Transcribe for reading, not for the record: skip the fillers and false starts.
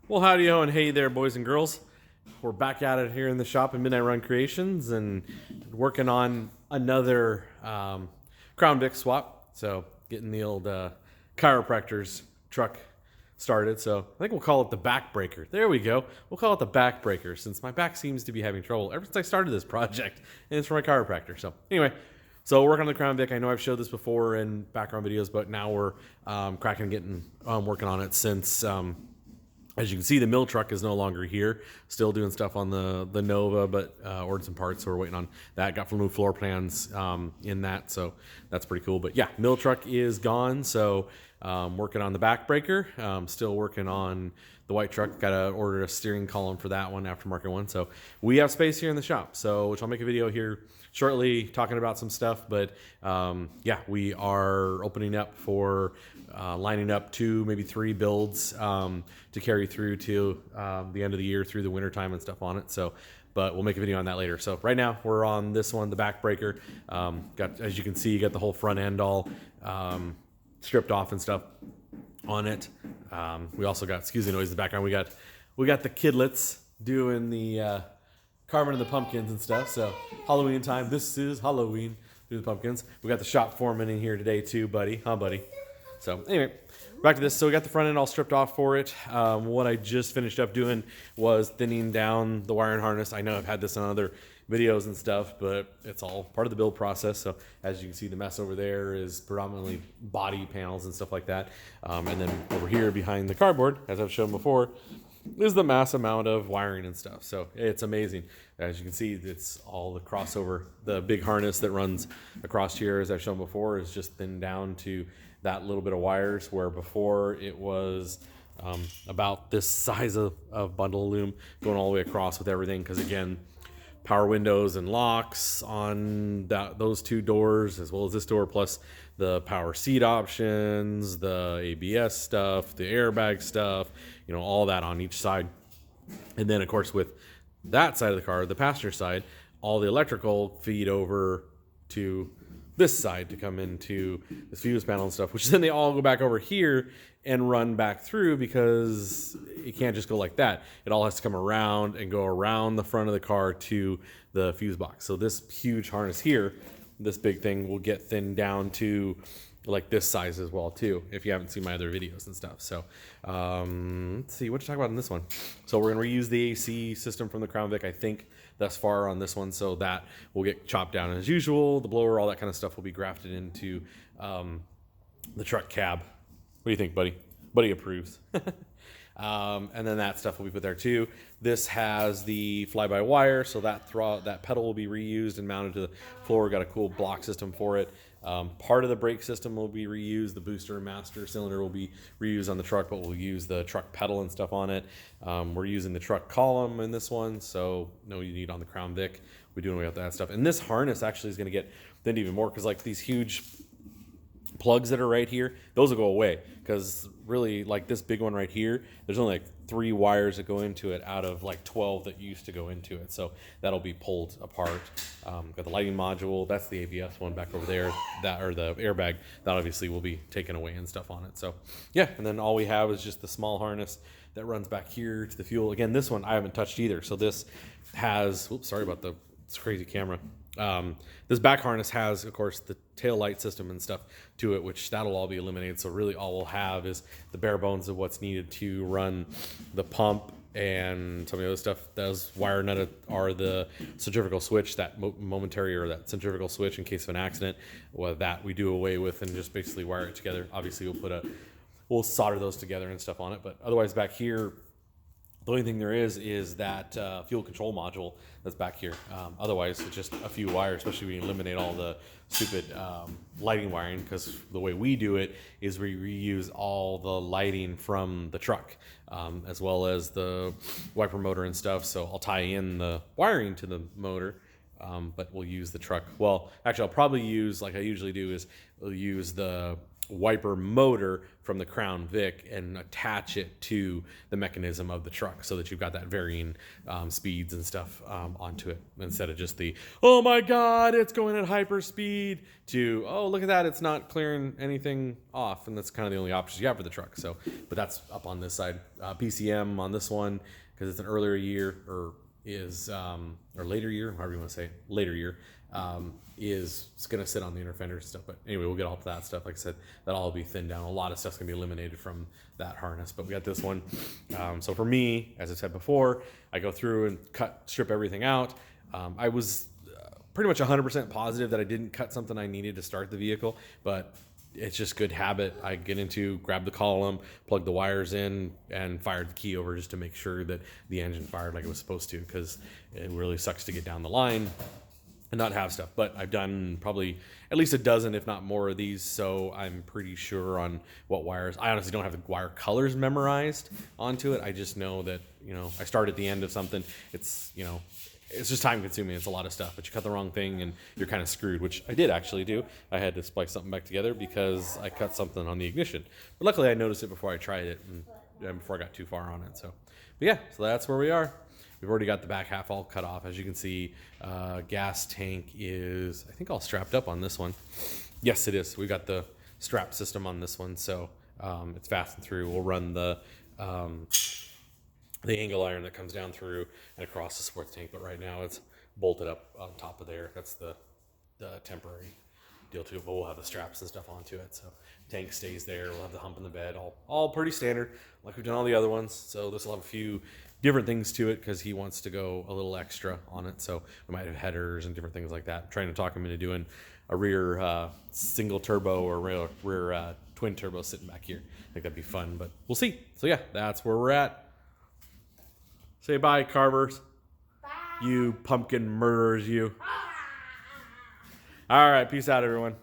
Well, howdy ho and hey there, boys and girls. We're back at it here in the shop in Midnight Run Creations and working on another Crown Vic swap. So getting the old chiropractor's truck started. So I think we'll call it the Back Brraker. There we go. We'll call it the Back Brraker since my back seems to be having trouble ever since I started this project, and it's for my chiropractor. So anyway, so we're working on the Crown Vic. I know I've showed this before in background videos, but now we're cracking, getting working on it since. As you can see, the mill truck is no longer here. Still doing stuff on the Nova, but ordered some parts, so we're waiting on that. Got some new floor plans in that, so that's pretty cool. But yeah, mill truck is gone, so working on the Back Brraker. Still working on the white truck. Got to order a steering column for that one, aftermarket one. So we have space here in the shop, so which I'll make a video here shortly talking about some stuff. But yeah, we are opening up for lining up 2, maybe 3 builds to carry through to the end of the year, through the winter time and stuff on it. So but we'll make a video on that later. So right now we're on this one, the Back Brraker. Got, as you can see, you got the whole front end all stripped off and stuff on it. We also got, excuse the noise in the background, we got the kidlets doing the carving of the pumpkins and stuff. So Halloween time. This is Halloween through the pumpkins. We got the shop foreman in here today too, buddy. Huh, buddy? So anyway, back to this. So we got the front end all stripped off for it. What I just finished up doing was thinning down the wiring harness. I know I've had this on other videos and stuff, but it's all part of the build process. So as you can see, the mess over there is predominantly body panels and stuff like that. And then over here behind the cardboard, as I've shown before, is the mass amount of wiring and stuff. So it's amazing. As you can see, it's all the crossover. The big harness that runs across here, as I've shown before, is just thinned down to that little bit of wires, where before it was about this size of bundle of loom going all the way across with everything. Because again, power windows and locks on those 2 doors, as well as this door, plus the power seat options, the ABS stuff, the airbag stuff, you know, all that on each side. And then of course with that side of the car, the passenger side, all the electrical feed over to this side to come into this fuse panel and stuff, which then they all go back over here and run back through, because it can't just go like that. It all has to come around and go around the front of the car to the fuse box. So this huge harness here, this big thing, will get thinned down to like this size as well too, if you haven't seen my other videos and stuff. So let's see what to talk about in this one. So we're going to reuse the AC system from the Crown Vic, I think, thus far on this one. So that will get chopped down as usual. The blower, all that kind of stuff will be grafted into the truck cab. What do you think, buddy? Buddy approves. And then that stuff will be put there too. This has the fly-by-wire, so that pedal will be reused and mounted to the floor. Got a cool block system for it. Part of the brake system will be reused. The booster and master cylinder will be reused on the truck, but we'll use the truck pedal and stuff on it. We're using the truck column in this one, so no need on the Crown Vic. We're doing away with that stuff. And this harness actually is going to get thinned even more, because like these huge plugs that are right here, those will go away, because really, like this big one right here, there's only like 3 wires that go into it out of like 12 that used to go into it. So that'll be pulled apart. Got the lighting module, that's the ABS one back over there, that, or the airbag, that obviously will be taken away and stuff on it. So yeah, and then all we have is just the small harness that runs back here to the fuel. Again, this one I haven't touched either. So this has, oops, sorry about this crazy camera. This back harness has, of course, the tail light system and stuff to it, which that'll all be eliminated. So really all we'll have is the bare bones of what's needed to run the pump and some of the other stuff. Those wire nut are the centrifugal switch, that momentary, or that centrifugal switch in case of an accident. Well, that we do away with and just basically wire it together. Obviously we'll solder those together and stuff on it, but otherwise back here, the only thing there is that fuel control module that's back here. Otherwise, it's just a few wires, especially when you eliminate all the stupid lighting wiring, because the way we do it is we reuse all the lighting from the truck, as well as the wiper motor and stuff. So I'll tie in the wiring to the motor, but we'll use the truck. Well, actually, I'll probably use, like I usually do, is we'll use the wiper motor from the Crown Vic and attach it to the mechanism of the truck so that you've got that varying speeds and stuff onto it, instead of just the, oh my God, it's going at hyper speed, to, oh, look at that, it's not clearing anything off. And that's kind of the only options you have for the truck. So, but that's up on this side. PCM on this one, because it's an earlier year, or later year, however you want to say it, later year, is going to sit on the inner fender stuff. But anyway, we'll get all to that stuff. Like I said, that'll all be thinned down. A lot of stuff's going to be eliminated from that harness. But we got this one. So for me, as I said before, I go through and strip everything out. I was pretty much 100% positive that I didn't cut something I needed to start the vehicle, but it's just good habit. I get into, grab the column, plug the wires in, and fired the key over just to make sure that the engine fired like it was supposed to, because it really sucks to get down the line and not have stuff. But I've done probably at least a dozen, if not more, of these, so I'm pretty sure on what wires. I honestly don't have the wire colors memorized onto it. I just know that, I start at the end of something. It's, it's just time consuming. It's a lot of stuff, but you cut the wrong thing and you're kind of screwed, which I did actually do. I had to splice something back together because I cut something on the ignition. But luckily I noticed it before I tried it and before I got too far on it. So, but yeah, so that's where we are. We've already got the back half all cut off. As you can see, gas tank is, I think, all strapped up on this one. Yes, it is. We got the strap system on this one. So it's fastened through. We'll run the angle iron that comes down through and across the sports tank, but right now it's bolted up on top of there. That's the temporary deal too, but we'll have the straps and stuff onto it, so tank stays there. We'll have the hump in the bed, all pretty standard like we've done all the other ones. So this will have a few different things to it because he wants to go a little extra on it, so we might have headers and different things like that. I'm trying to talk him into doing a rear single turbo or rear twin turbo sitting back here. I think that'd be fun, but we'll see. So yeah, that's where we're at. Say bye, Carvers. Bye. You pumpkin murderers, you. All right, peace out, everyone.